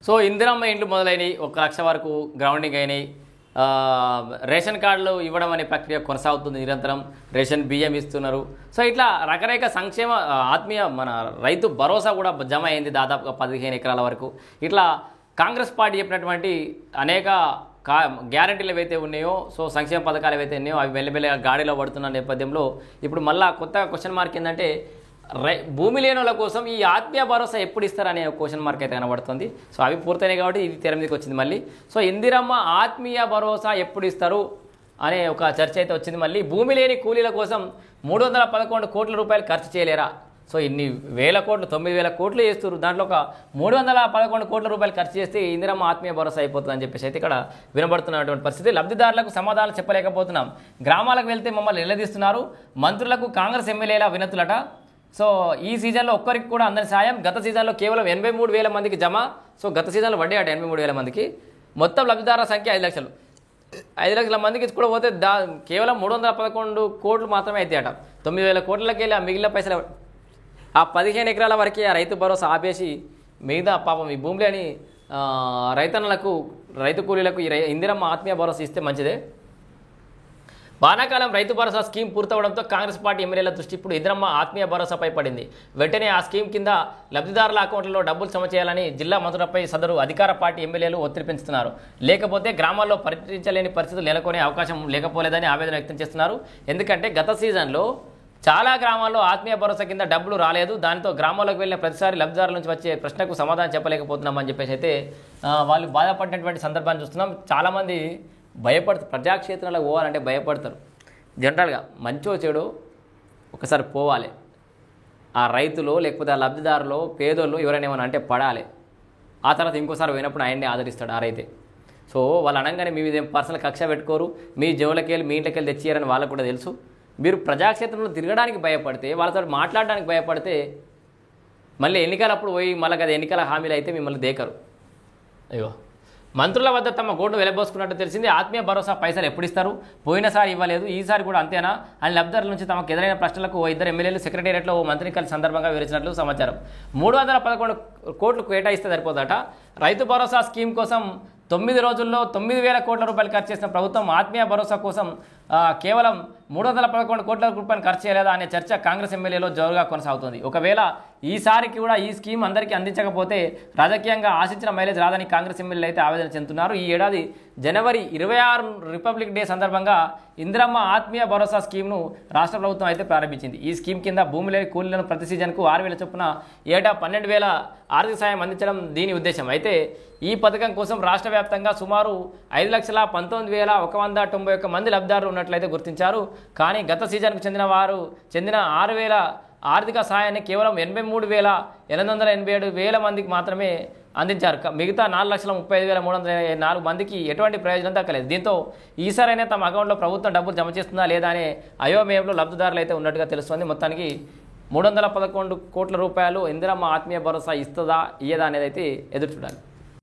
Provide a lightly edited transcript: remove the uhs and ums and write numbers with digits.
So Indiramma ఇండ్లు మొదలైనవి 1,00,000 వరకు గ్రౌండింగ్ అయినాయి. రేషన్ కార్డులు ఇవ్వడం అనే ప్రక్రియ కొనసాగుతుంది నిరంతరం. రేషన్ బియ్యం ఇస్తున్నారు. సో ఇట్లా రకరకాల సంక్షేమ ఆత్మీయ మన రైతు భరోసా కూడా జమ అయింది దాదాపుగా 15 ఎకరాల వరకు. ఇట్లా కాంగ్రెస్ పార్టీ చెప్పినటువంటి అనేక గ్యారంటీలు ఏవైతే ఉన్నాయో, సో సంక్షేమ పథకాలు ఏవైతే ఉన్నాయో అవి మెల్లమెల్లగా గాడిలో పడుతున్న నేపథ్యంలో ఇప్పుడు మళ్ళీ కొత్త క్వశ్చన్ మార్క్ ఏంటంటే భూమి లేని వాళ్ళ కోసం ఈ ఆత్మీయ భరోసా ఎప్పుడు ఇస్తారనే క్వశ్చన్ మార్క్ అయితే కనబడుతుంది. సో అవి పూర్తయినాయి కాబట్టి ఇది తెర మీదకి వచ్చింది మళ్ళీ. సో ఇందిరమ్మ ఆత్మీయ భరోసా ఎప్పుడు ఇస్తారు అనే ఒక చర్చ అయితే వచ్చింది మళ్ళీ. భూమి లేని కూలీల కోసం 311 కోట్ల రూపాయలు ఖర్చు చేయలేరా? సో ఇన్ని వేల కోట్లు 9,000 కోట్లు చేస్తారు, దాంట్లో ఒక 311 కోట్ల రూపాయలు ఖర్చు చేస్తే ఇందిరమ్మ ఆత్మీయ భరోసా అయిపోతుంది అని చెప్పేసి అయితే ఇక్కడ వినబడుతున్నటువంటి పరిస్థితి. లబ్ధిదారులకు సమాధానం చెప్పలేకపోతున్నాం, గ్రామాలకు వెళ్తే మమ్మల్ని నిలదీస్తున్నారు, మంత్రులకు కాంగ్రెస్ ఎమ్మెల్యేల వినతులట. సో ఈ సీజన్లో ఒక్కరికి కూడా అందని సాయం. గత సీజన్లో కేవలం 83,000 మందికి జమ. సో గత సీజన్లో పడ్డాయట 83,000 మందికి. మొత్తం లబ్ధిదారుల సంఖ్య 5 లక్షలు. 5 లక్షల మందికి కూడా పోతే కేవలం 311 కోట్లు మాత్రమే అవుతాయట. 9,000 కోట్లకి వెళ్ళి ఆ మిగిలిన పైసలు ఆ 15 ఎకరాల వరకే ఆ రైతు భరోసా ఆపేసి మిగతా పాపం ఈ భూమి లేని రైతన్నలకు రైతు కూలీలకు ఈ ఇందిరమ్మ ఆత్మీయ భరోసా ఇస్తే మంచిదే. వానాకాలం రైతు భరోసా స్కీమ్ పూర్తవడంతో కాంగ్రెస్ పార్టీ ఎమ్మెల్యేల దృష్టి ఇప్పుడు ఇందిరమ్మ ఆత్మీయ భరోసాపై పడింది. వెంటనే ఆ స్కీమ్ కింద లబ్ధిదారుల అకౌంట్లలో డబ్బులు జమ చేయాలని జిల్లా మంత్రులపై సదరు అధికార పార్టీ ఎమ్మెల్యేలు ఒత్తిడి పెంచుతున్నారు. లేకపోతే గ్రామాల్లో పర్యటించలేని పరిస్థితులు నెలకొనే అవకాశం లేకపోలేదని ఆవేదన వ్యక్తం చేస్తున్నారు. ఎందుకంటే గత సీజన్లో చాలా గ్రామాల్లో ఆత్మీయ భరోసా కింద డబ్బులు రాలేదు. దాంతో గ్రామాల్లోకి వెళ్ళిన ప్రతిసారి లబ్ధిదారుల నుంచి వచ్చే ప్రశ్నకు సమాధానం చెప్పలేకపోతున్నామని చెప్పేసి అయితే వాళ్ళు బాధపడినటువంటి సందర్భాన్ని చూస్తున్నాం. చాలామంది ప్రజాక్షేత్రాలకు పోవాలంటే భయపడతారు. జనరల్గా మంచో చెడు ఒకసారి పోవాలి. ఆ రైతులు లేకపోతే ఆ లబ్ధిదారులు పేదోళ్ళు ఎవరైనా ఏమైనా అంటే పడాలి. ఆ తర్వాత ఇంకోసారి పోయినప్పుడు ఆయన్ని ఆదరిస్తాడు ఆ రైతే. సో వాళ్ళు అనగానే మీ మీద పర్సనల్ కక్ష పెట్టుకోరు, మీ జోలకి వెళ్ళి మీ ఇంటికి వెళ్ళి తెచ్చియారని వాళ్ళకు కూడా తెలుసు. మీరు ప్రజాక్షేత్రంలో తిరగడానికి భయపడితే, వాళ్ళతో మాట్లాడడానికి భయపడితే మళ్ళీ ఎన్నికలప్పుడు పోయి మళ్ళీ కదా ఎన్నికల హామీలు అయితే మిమ్మల్ని దేకరు. అయ్యో మంత్రుల వద్ద తమ గోడు వెలబోసుకున్నట్టు తెలిసింది. ఆత్మీయ భరోసా పైసలు ఎప్పుడు ఇస్తారు? పోయినసారి ఇవ్వలేదు, ఈసారి కూడా అంతేనా అని లబ్ధిదారుల నుంచి తమకు ఎదురైన ప్రశ్నలకు ఓ 2 ఎమ్మెల్యేలు సెక్రటేరియట్లో ఓ మంత్రిని కలిసి సందర్భంగా వివరించినట్లు సమాచారం. 311 కోట్లు కేటాయిస్తే సరిపోదట. రైతు భరోసా స్కీమ్ కోసం 9 రోజుల్లో 9,000 కోట్ల రూపాయలు ఖర్చు చేసిన ప్రభుత్వం ఆత్మీయ భరోసా కోసం కేవలం 311 కోట్ల రూపాయలు ఖర్చు చేయలేదా అనే చర్చ కాంగ్రెస్ ఎమ్మెల్యేలో జోరుగా కొనసాగుతుంది. ఒకవేళ ఈసారికి కూడా ఈ స్కీమ్ అందరికీ అందించకపోతే రాజకీయంగా ఆశించిన మైలేజ్ రాదని కాంగ్రెస్ ఎమ్మెల్యేలు అయితే ఆవేదన చెందుతున్నారు. ఈ ఏడాది జనవరి 26 రిపబ్లిక్ డే సందర్భంగా ఇందిరమ్మ ఆత్మీయ భరోసా స్కీమ్ను రాష్ట్ర ప్రభుత్వం అయితే ప్రారంభించింది. ఈ స్కీమ్ కింద భూమి లేని కూలీలను ప్రతి సీజన్కు 6,000 చొప్పున ఏటా 12,000 ఆర్థిక సాయం అందించడం దీని ఉద్దేశం. అయితే ఈ పథకం కోసం రాష్ట్ర వ్యాప్తంగా సుమారు 5,19,191 మంది లబ్ధిదారులు ఉన్నట్లయితే గుర్తించారు. కానీ గత సీజన్కు చెందిన 6,000 ఆర్థిక సాయాన్ని కేవలం 83,887 మందికి మాత్రమే అందించారు. మిగతా 4,35,304 మందికి ఎటువంటి ప్రయోజనం దక్కలేదు. దీంతో ఈసారైనా తమ అకౌంట్లో ప్రభుత్వం డబ్బులు జమ చేస్తుందా లేదా అనే అయోమయంలో లబ్ధిదారులు అయితే ఉన్నట్టుగా తెలుస్తోంది. మొత్తానికి 311 కోట్ల రూపాయలు ఇందిరమ్మ ఆత్మీయ భరోసా ఇస్తుందా ఇయ్యదా అనేది అయితే ఎదురు చూడాలి.